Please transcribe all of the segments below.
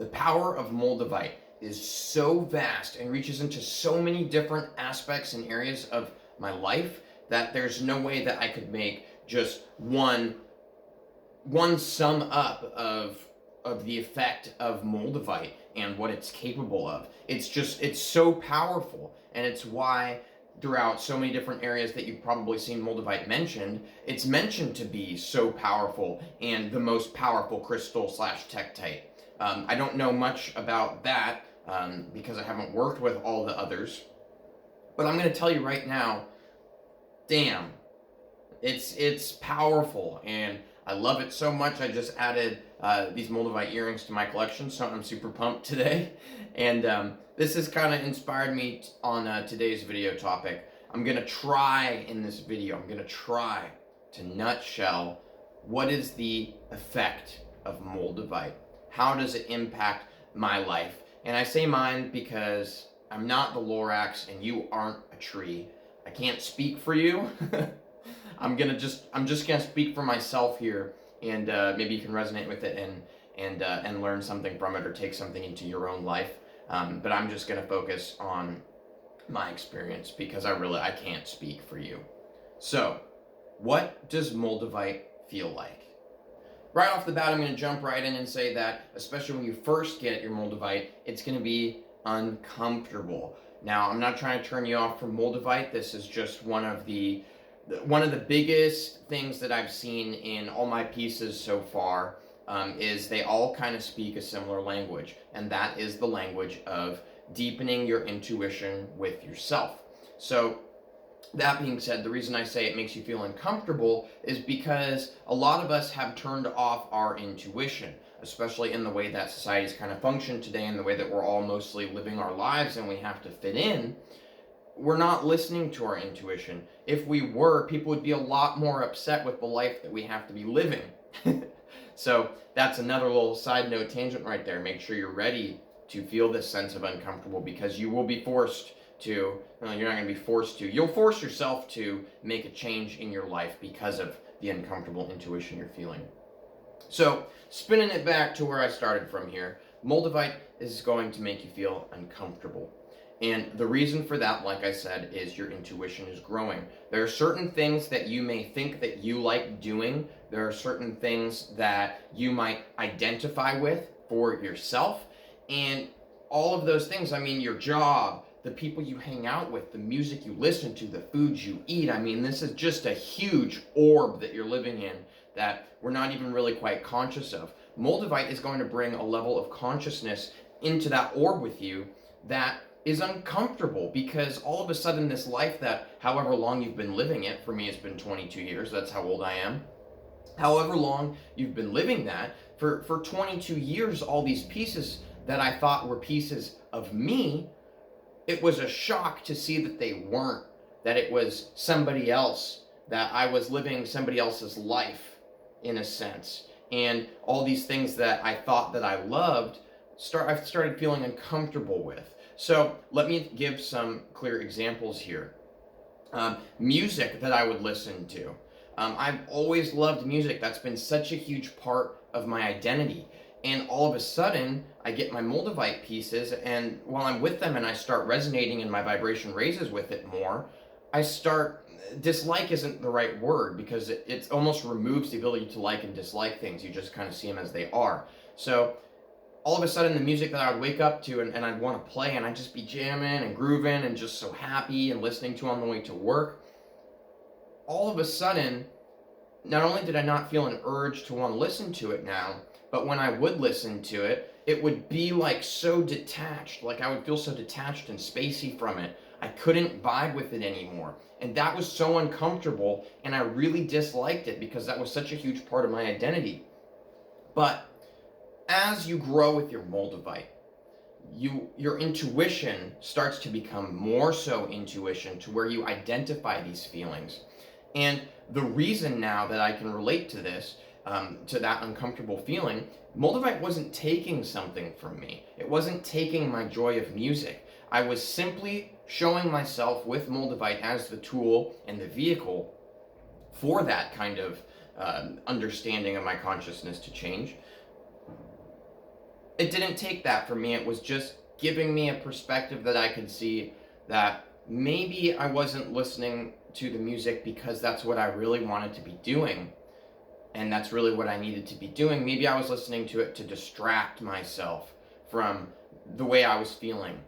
The power of Moldavite is so vast and reaches into so many different aspects and areas of my life that there's no way that I could make just one sum up of the effect of Moldavite and what it's capable of. It's so powerful, and it's why throughout so many different areas that you've probably seen Moldavite mentioned, it's mentioned to be so powerful and the most powerful crystal slash tektite. I don't know much about that because I haven't worked with all the others, but I'm going to tell you right now, damn, it's powerful, and I love it so much. I just added these Moldavite earrings to my collection, so I'm super pumped today. And this has kind of inspired me on today's video topic. I'm going to try in this video, I'm going to try to nutshell what is the effect of Moldavite. How does it impact my life? And I say mine because I'm not the Lorax and you aren't a tree. I can't speak for you. I'm just gonna speak for myself here, and maybe you can resonate with it and learn something from it or take something into your own life. But I'm just gonna focus on my experience because I can't speak for you. So, what does Moldavite feel like? Right off the bat, I'm going to jump right in and say that, especially when you first get your Moldavite, it's going to be uncomfortable. Now, I'm not trying to turn you off from Moldavite. This is just one of the biggest things that I've seen in all my pieces so far is they all kind of speak a similar language, and that is the language of deepening your intuition with yourself. So, that being said, the reason I say it makes you feel uncomfortable is because a lot of us have turned off our intuition, especially in the way that society's kind of functioned today and the way that we're all mostly living our lives and we have to fit in. We're not listening to our intuition. If we were, people would be a lot more upset with the life that we have to be living. So that's another little side note tangent right there. Make sure you're ready to feel this sense of uncomfortable because you will be forced to, well, you're not going to be forced to, you'll force yourself to make a change in your life because of the uncomfortable intuition you're feeling. So, spinning it back to where I started from here, Moldavite is going to make you feel uncomfortable. And the reason for that, like I said, is your intuition is growing. There are certain things that you may think that you like doing. There are certain things that you might identify with for yourself. And all of those things, I mean, your job, the people you hang out with, the music you listen to, the foods you eat. I mean, this is just a huge orb that you're living in that we're not even really quite conscious of. Moldavite is going to bring a level of consciousness into that orb with you that is uncomfortable because all of a sudden this life that however long you've been living it, for me it's been 22 years, that's how old I am. However long you've been living that, for 22 years, all these pieces that I thought were pieces of me, it was a shock to see that they weren't, that it was somebody else, that I was living somebody else's life in a sense. And all these things that I thought that I loved, I've started feeling uncomfortable with. So let me give some clear examples here. Music that I would listen to. I've always loved music. That's been such a huge part of my identity. And all of a sudden, I get my Moldavite pieces, and while I'm with them and I start resonating and my vibration raises with it more, dislike isn't the right word because it almost removes the ability to like and dislike things. You just kind of see them as they are. So all of a sudden, the music that I would wake up to and I'd want to play, and I'd just be jamming and grooving and just so happy and listening to on the way to work, all of a sudden, not only did I not feel an urge to want to listen to it now, but when I would listen to it, it would be like so detached, like I would feel so detached and spacey from it. I couldn't vibe with it anymore. And that was so uncomfortable, and I really disliked it because that was such a huge part of my identity. But as you grow with your Moldavite, your intuition starts to become more so intuition to where you identify these feelings. And the reason now that I can relate to this, to that uncomfortable feeling, Moldavite wasn't taking something from me. It wasn't taking my joy of music. I was simply showing myself with Moldavite as the tool and the vehicle for that kind of understanding of my consciousness to change. it didn't take that from me. It was just giving me a perspective that I could see that maybe I wasn't listening to the music because that's what I really wanted to be doing, and that's really what I needed to be doing. Maybe I was listening to it to distract myself from the way I was feeling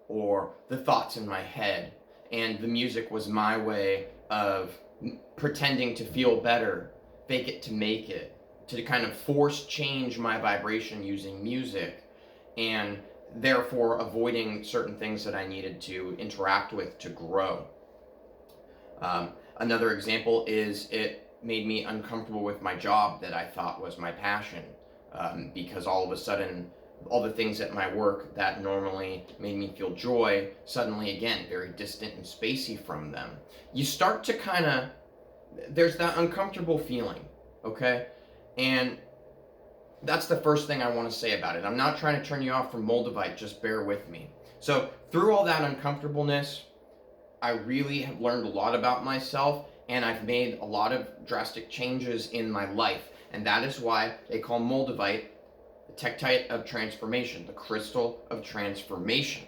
or the thoughts in my head, and the music was my way of pretending to feel better, fake it to make it, to kind of force change my vibration using music, and therefore avoiding certain things that I needed to interact with to grow. Another example is it made me uncomfortable with my job that I thought was my passion, because all of a sudden all the things at my work that normally made me feel joy suddenly, again, very distant and spacey from them. You start to kind of, there's that uncomfortable feeling, okay? And that's the first thing I want to say about it. I'm not trying to turn you off from Moldavite, just bear with me. So through all that uncomfortableness, I really have learned a lot about myself, and I've made a lot of drastic changes in my life. And that is why they call Moldavite the tektite of transformation, the crystal of transformation.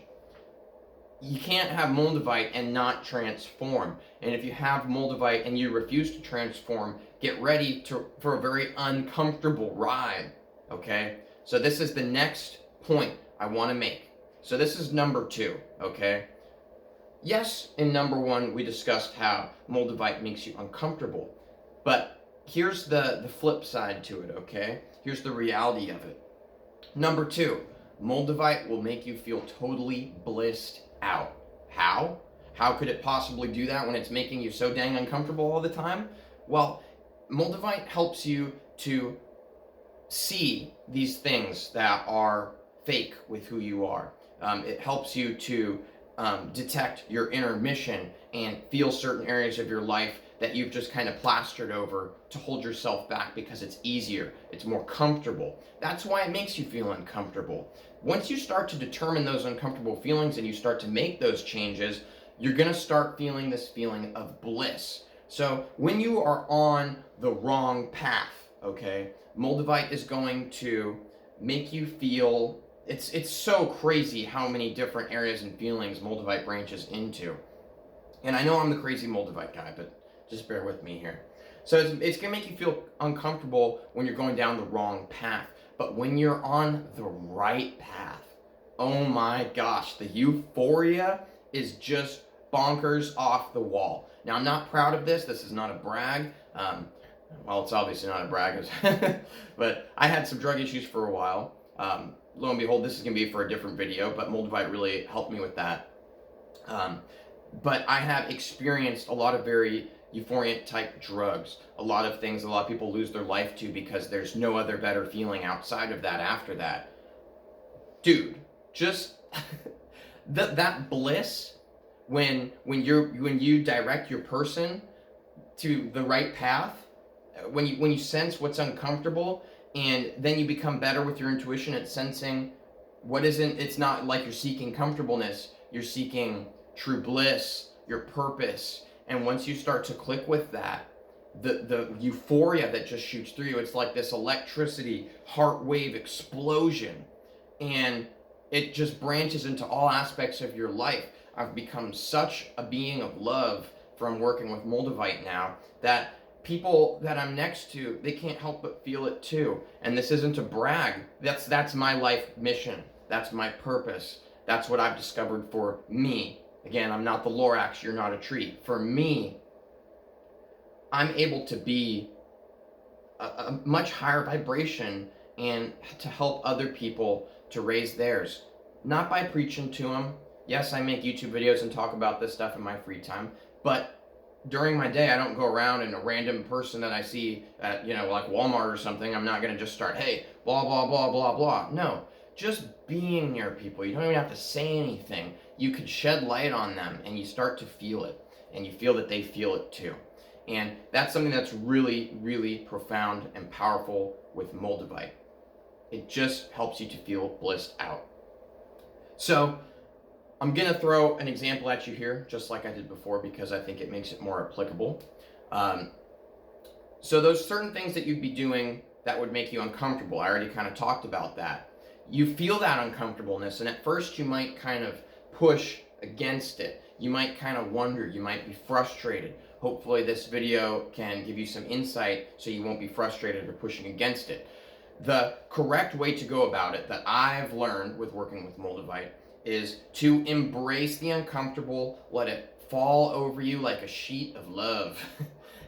You can't have Moldavite and not transform. And if you have Moldavite and you refuse to transform, get ready for a very uncomfortable ride, okay? So this is the next point I want to make. So this is number 2, okay? Yes, in number 1, we discussed how Moldavite makes you uncomfortable. But here's the flip side to it, okay? Here's the reality of it. Number 2, Moldavite will make you feel totally blissed out. How? How could it possibly do that when it's making you so dang uncomfortable all the time? Well, Moldavite helps you to see these things that are fake with who you are. It helps you to detect your inner mission and feel certain areas of your life that you've just kind of plastered over to hold yourself back because it's easier, it's more comfortable. That's why it makes you feel uncomfortable. Once you start to determine those uncomfortable feelings and you start to make those changes, you're going to start feeling this feeling of bliss. So when you are on the wrong path, okay, Moldavite is going to make you feel, it's so crazy how many different areas and feelings Moldavite branches into. And I know I'm the crazy Moldavite guy, but just bear with me here. So it's going to make you feel uncomfortable when you're going down the wrong path. But when you're on the right path, oh my gosh, the euphoria is just bonkers off the wall. Now, I'm not proud of this. This is not a brag. Well, it's obviously not a brag, but I had some drug issues for a while. Lo and behold, this is going to be for a different video, but Moldavite really helped me with that. But I have experienced a lot of very euphoriant type drugs, a lot of things a lot of people lose their life to because there's no other better feeling outside of that after that. Dude, just that bliss when you direct your person to the right path, when you sense what's uncomfortable, and then you become better with your intuition at sensing what isn't. It's not like you're seeking comfortableness, you're seeking true bliss, your purpose. And once you start to click with that, the euphoria that just shoots through you, it's like this electricity heart wave explosion, and it just branches into all aspects of your life. I've become such a being of love from working with Moldavite now that people that I'm next to, they can't help but feel it too. And this isn't a brag. That's my life mission. That's my purpose. That's what I've discovered for me. Again, I'm not the Lorax, you're not a tree. For me, I'm able to be a much higher vibration and to help other people to raise theirs. Not by preaching to them. Yes, I make YouTube videos and talk about this stuff in my free time, but during my day, I don't go around and a random person that I see at, like Walmart or something, I'm not going to just start, hey, blah, blah, blah, blah, blah. No, just being near people. You don't even have to say anything. You could shed light on them and you start to feel it, and you feel that they feel it too. And that's something that's really, really profound and powerful with Moldavite. It just helps you to feel blissed out. So I'm going to throw an example at you here, just like I did before, because I think it makes it more applicable. So those certain things that you'd be doing that would make you uncomfortable, I already kind of talked about that. you feel that uncomfortableness, and at first you might kind of push against it. You might kind of wonder, you might be frustrated. Hopefully this video can give you some insight so you won't be frustrated or pushing against it. The correct way to go about it that I've learned with working with Moldavite is to embrace the uncomfortable, let it fall over you like a sheet of love.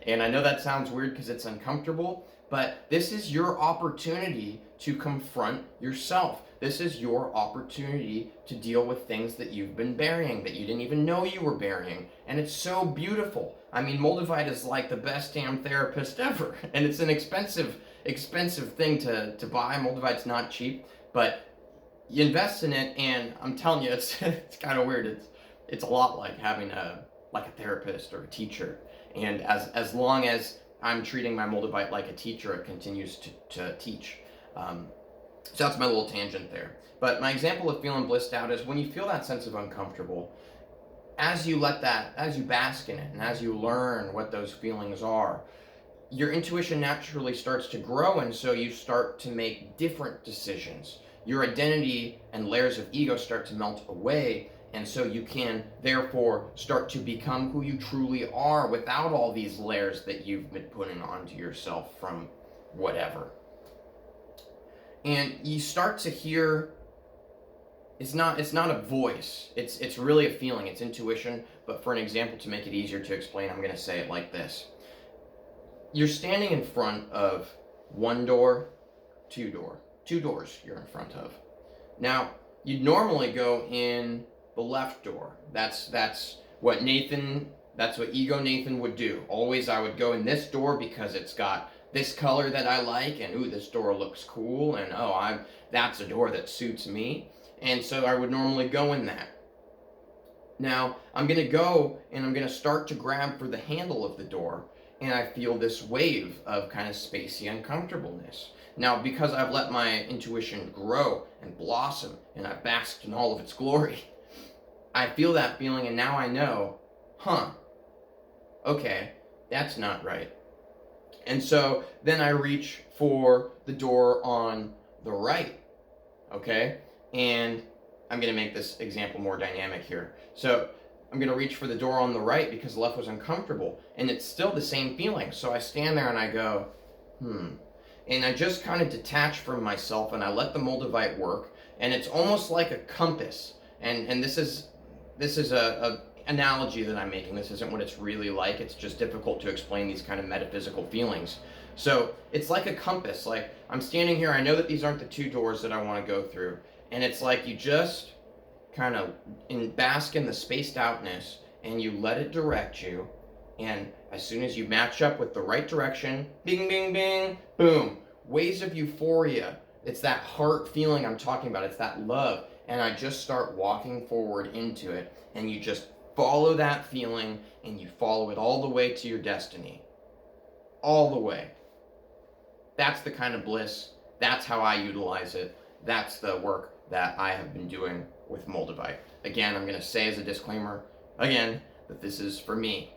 And I know that sounds weird because it's uncomfortable, but this is your opportunity to confront yourself. This is your opportunity to deal with things that you've been burying, that you didn't even know you were burying. And it's so beautiful. I mean, Moldavite is like the best damn therapist ever. And it's an expensive thing to buy. Moldavite's not cheap, but you invest in it, and I'm telling you, it's kind of weird. It's a lot like having a therapist or a teacher. And as long as I'm treating my Moldavite like a teacher, it continues to teach. So that's my little tangent there. But my example of feeling blissed out is when you feel that sense of uncomfortable, as you bask in it, and as you learn what those feelings are, your intuition naturally starts to grow, and so you start to make different decisions. Your identity and layers of ego start to melt away, and so you can therefore start to become who you truly are without all these layers that you've been putting onto yourself from whatever. And you start to hear, it's not a voice, it's really a feeling, it's intuition. But for an example to make it easier to explain, I'm going to say it like this. You're standing in front of one door, two doors you're in front of. Now, you'd normally go in the left door. That's what ego Nathan would do. Always I would go in this door because it's got this color that I like, and ooh, this door looks cool, and that's a door that suits me. And so I would normally go in that. Now, I'm going to go and I'm going to start to grab for the handle of the door, and I feel this wave of kind of spacey uncomfortableness. Now, because I've let my intuition grow and blossom, and I've basked in all of its glory, I feel that feeling, and now I know, okay, that's not right. And so then I reach for the door on the right, okay? And I'm going to make this example more dynamic here. So I'm going to reach for the door on the right because the left was uncomfortable, and it's still the same feeling. So I stand there and I go, and I just kind of detach from myself, and I let the Moldavite work, and it's almost like a compass. And this is a analogy that I'm making. This isn't what it's really like. It's just difficult to explain these kind of metaphysical feelings. So it's like a compass. Like, I'm standing here, I know that these aren't the two doors that I want to go through, and it's like you just kind of bask in the spaced outness, and you let it direct you, and as soon as you match up with the right direction, bing, bing, bing, boom, waves of euphoria. It's that heart feeling I'm talking about. It's that love, and I just start walking forward into it, and you just follow that feeling, and you follow it all the way to your destiny. All the way. That's the kind of bliss. That's how I utilize it. That's the work that I have been doing with Moldavite. Again, I'm going to say as a disclaimer, again, that this is for me.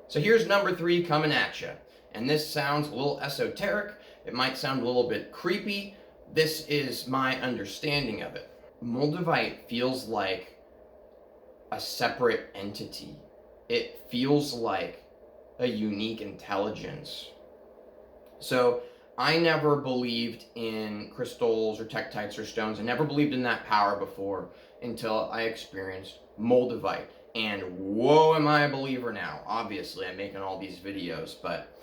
So here's number 3 coming at you. And this sounds a little esoteric. It might sound a little bit creepy. This is my understanding of it. Moldavite feels like a separate entity. It feels like a unique intelligence. So I never believed in crystals or tektites or stones. I never believed in that power before until I experienced Moldavite. And whoa, am I a believer now. Obviously, I'm making all these videos, but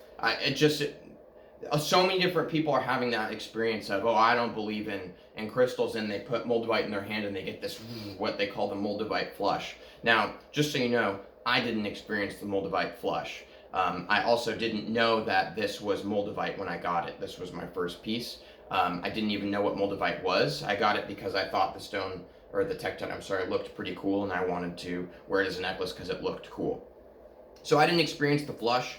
so many different people are having that experience of, I don't believe in crystals, and they put Moldavite in their hand and they get this, what they call the Moldavite flush. Now, just so you know, I didn't experience the Moldavite flush. I also didn't know that this was Moldavite when I got it. This was my first piece. I didn't even know what Moldavite was. I got it because I thought the stone, or the tektite, looked pretty cool, and I wanted to wear it as a necklace because it looked cool. So I didn't experience the flush.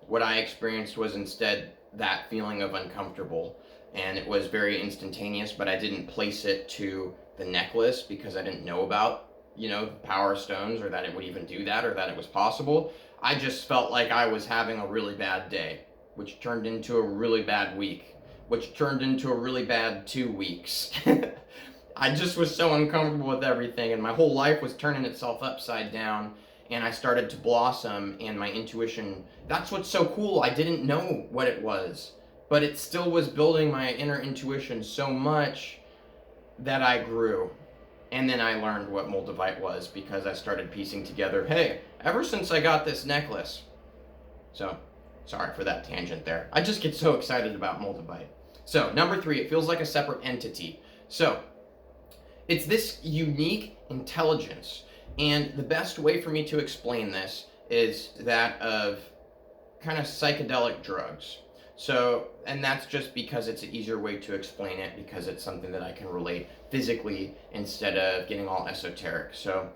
What I experienced was instead that feeling of uncomfortable, and it was very instantaneous, but I didn't place it to the necklace because I didn't know about, the power stones, or that it would even do that, or that it was possible. I just felt like I was having a really bad day, which turned into a really bad week, which turned into a really bad 2 weeks. I just was so uncomfortable with everything, and my whole life was turning itself upside down, and I started to blossom, and my intuition, that's what's so cool. I didn't know what it was, but it still was building my inner intuition so much that I grew. And then I learned what Moldavite was because I started piecing together, hey, ever since I got this necklace. So, sorry for that tangent there. I just get so excited about Moldavite. So, number 3, it feels like a separate entity. So, it's this unique intelligence. And the best way for me to explain this is that of kind of psychedelic drugs. So, and that's just because it's an easier way to explain it, because it's something that I can relate physically instead of getting all esoteric. So,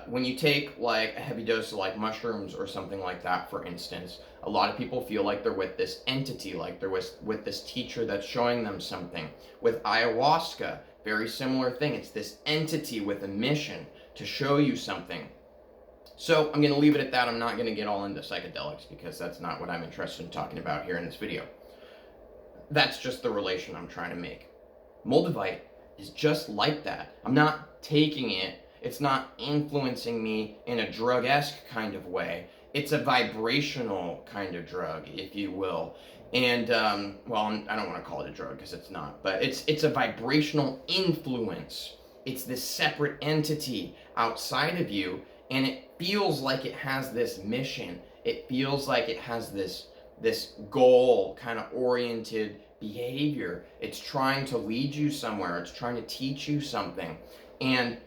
when you take like a heavy dose of like mushrooms or something like that, for instance, a lot of people feel like they're with this entity, like they're with this teacher that's showing them something. With ayahuasca, very similar thing. It's this entity with a mission to show you something. So I'm going to leave it at that. I'm not going to get all into psychedelics because that's not what I'm interested in talking about here in this video. That's just the relation I'm trying to make. Moldavite is just like that. I'm not taking it. It's not influencing me in a drug-esque kind of way. It's a vibrational kind of drug, if you will. And, well, I don't want to call it a drug because it's not, but it's a vibrational influence. It's this separate entity outside of you, and it feels like it has this mission. It feels like it has this goal kind of oriented behavior. It's trying to lead you somewhere. It's trying to teach you something. And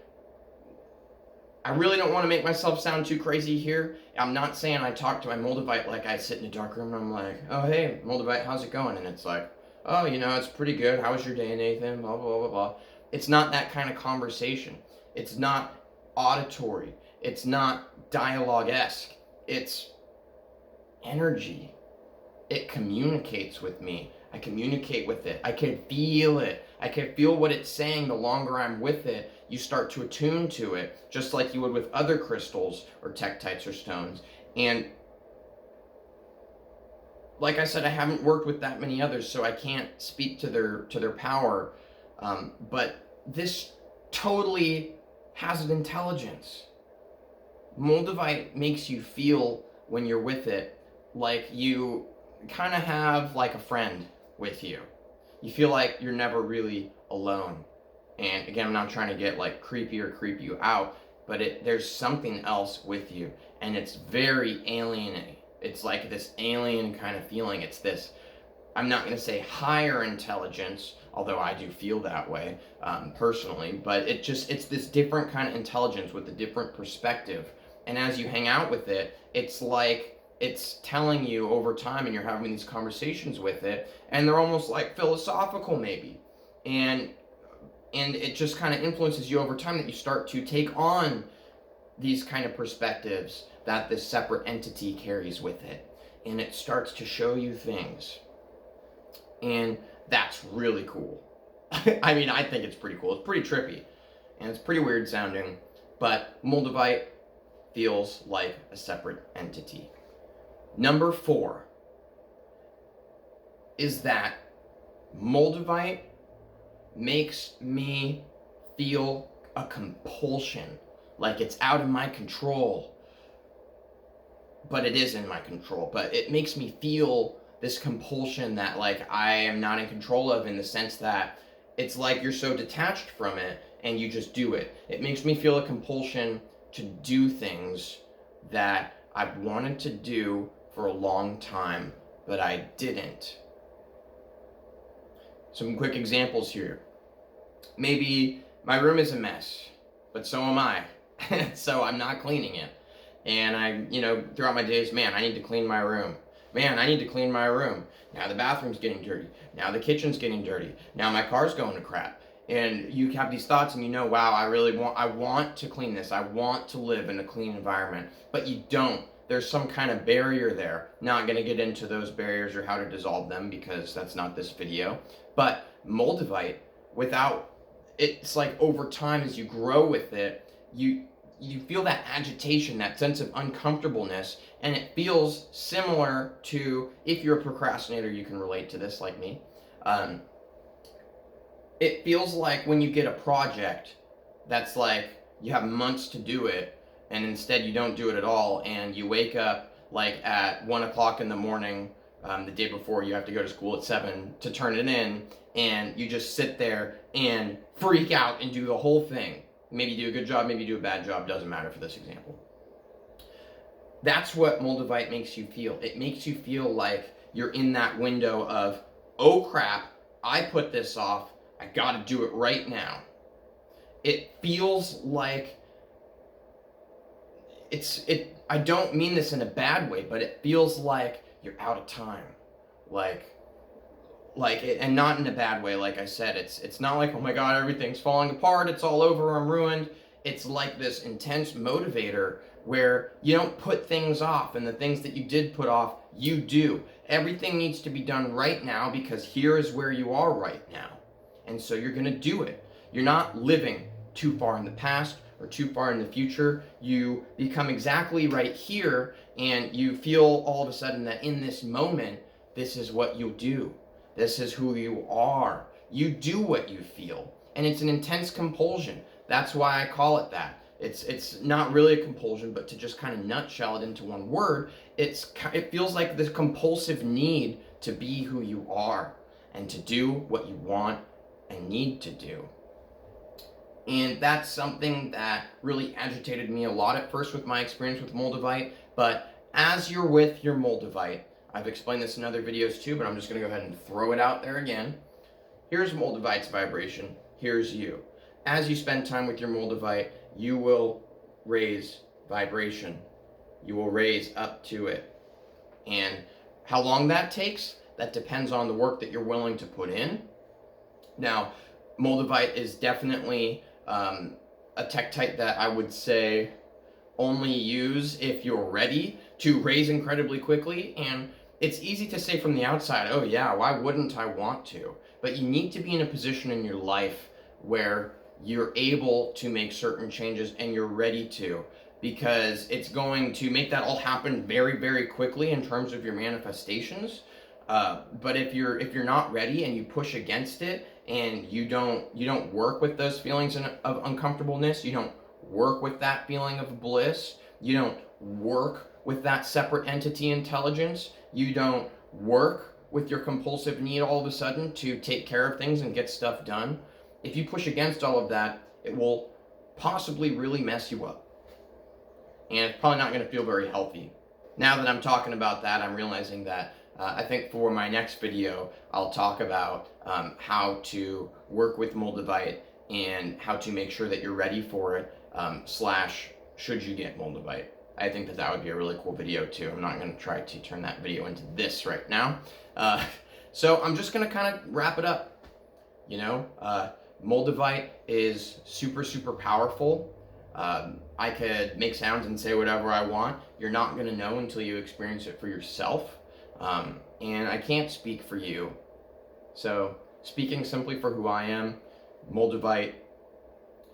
I really don't want to make myself sound too crazy here. I'm not saying I talk to my Moldavite like I sit in a dark room and I'm like, oh, hey, Moldavite, how's it going? And it's like, oh, you know, it's pretty good. How was your day, Nathan? Blah, blah, blah, blah. It's not that kind of conversation. It's not auditory. It's not dialogue-esque. It's energy. It communicates with me. I communicate with it. I can feel it. I can feel what it's saying the longer I'm with it. You start to attune to it, just like you would with other crystals or tektites or stones. And like I said, I haven't worked with that many others, so I can't speak to their power. But this totally has an intelligence. Moldavite makes you feel, when you're with it, like you kind of have like a friend with you. You feel like you're never really alone. And again, I'm not trying to get like creepy or creep you out, but there's something else with you, and it's very alienating. It's like this alien kind of feeling. It's this, I'm not going to say higher intelligence, although I do feel that way personally, but it's this different kind of intelligence with a different perspective. And as you hang out with it, it's like it's telling you over time, and you're having these conversations with it, and they're almost like philosophical maybe. And it just kind of influences you over time, that you start to take on these kind of perspectives that this separate entity carries with it. And it starts to show you things. And that's really cool. I mean, I think it's pretty cool. It's pretty trippy. And it's pretty weird sounding. But Moldavite feels like a separate entity. Number 4 is that Moldavite makes me feel a compulsion, like it's out of my control, but it is in my control. But it makes me feel this compulsion that like I am not in control of, in the sense that it's like you're so detached from it and you just do it. It makes me feel a compulsion to do things that I've wanted to do for a long time, but I didn't. Some quick examples here. Maybe my room is a mess, but so am I. So I'm not cleaning it. And I, throughout my days, man, I need to clean my room. Man, I need to clean my room. Now the bathroom's getting dirty. Now the kitchen's getting dirty. Now my car's going to crap. And you have these thoughts and wow, I want to clean this. I want to live in a clean environment. But you don't. There's some kind of barrier there. Not going to get into those barriers or how to dissolve them, because that's not this video. But Moldavite, it's like over time, as you grow with it, you feel that agitation, that sense of uncomfortableness, and it feels similar to, if you're a procrastinator, you can relate to this like me. Um, it feels like when you get a project that's like you have months to do it, and instead you don't do it at all, and you wake up like at 1 o'clock in the morning, the day before you have to go to school at 7 to turn it in, and you just sit there and freak out and do the whole thing. Maybe you do a good job, maybe you do a bad job, doesn't matter for this example. That's what Moldavite makes you feel. It makes you feel like you're in that window of, oh crap, I put this off, I gotta do it right now. It feels like I don't mean this in a bad way, but it feels like you're out of time. And not in a bad way, like I said. It's not like, oh my god, everything's falling apart, it's all over, I'm ruined. It's like this intense motivator where you don't put things off, and the things that you did put off, you do. Everything needs to be done right now because here is where you are right now. And so you're gonna do it. You're not living too far in the past or too far in the future. You become exactly right here, and you feel all of a sudden that in this moment, this is what you do. This is who you are. You do what you feel. And it's an intense compulsion. That's why I call it that. It's not really a compulsion, but to just kind of nutshell it into one word, it feels like this compulsive need to be who you are and to do what you want and need to do. And that's something that really agitated me a lot at first with my experience with Moldavite. But as you're with your Moldavite, I've explained this in other videos too, but I'm just going to go ahead and throw it out there again. Here's Moldavite's vibration. Here's you. As you spend time with your Moldavite, you will raise vibration. You will raise up to it. And how long that takes, that depends on the work that you're willing to put in. Now, Moldavite is definitely a tech type that I would say only use if you're ready to raise incredibly quickly. And it's easy to say from the outside, oh yeah, why wouldn't I want to? But you need to be in a position in your life where you're able to make certain changes and you're ready to, because it's going to make that all happen very, very quickly in terms of your manifestations. But if you're not ready and you push against it, and you don't work with those feelings of uncomfortableness, you don't work with that feeling of bliss, you don't work with that separate entity intelligence, you don't work with your compulsive need all of a sudden to take care of things and get stuff done, if you push against all of that, it will possibly really mess you up. And it's probably not going to feel very healthy. Now that I'm talking about that, I'm realizing that I think for my next video, I'll talk about how to work with Moldavite and how to make sure that you're ready for it, / should you get Moldavite. I think that would be a really cool video too. I'm not going to try to turn that video into this right now. So I'm just going to kind of wrap it up. You know, Moldavite is super, super powerful. I could make sounds and say whatever I want. You're not going to know until you experience it for yourself. And I can't speak for you. So, speaking simply for who I am, Moldavite,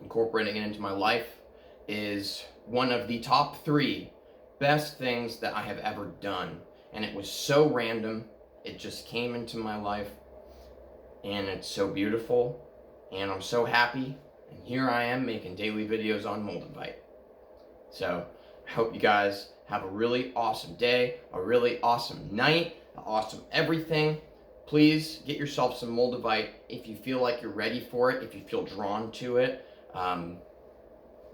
incorporating it into my life, is one of the top 3 best things that I have ever done. And it was so random. It just came into my life. And it's so beautiful. And I'm so happy. And here I am making daily videos on Moldavite. So, I hope you guys have a really awesome day, a really awesome night, awesome everything. Please get yourself some Moldavite if you feel like you're ready for it, if you feel drawn to it.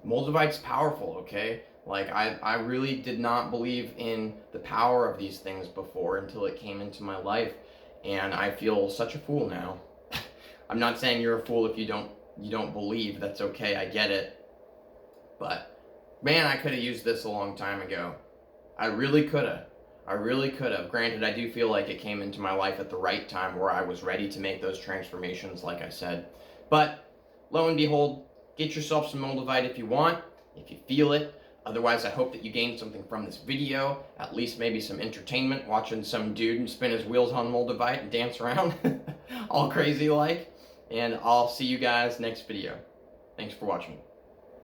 Moldavite's powerful, okay? Like, I really did not believe in the power of these things before until it came into my life. And I feel such a fool now. I'm not saying you're a fool if you don't believe. That's okay, I get it. But, man, I could have used this a long time ago. I really could have. I really could have. Granted, I do feel like it came into my life at the right time where I was ready to make those transformations, like I said. But, lo and behold, get yourself some Moldavite if you want, if you feel it. Otherwise, I hope that you gained something from this video, at least maybe some entertainment, watching some dude spin his wheels on Moldavite and dance around, all crazy like. And I'll see you guys next video. Thanks for watching.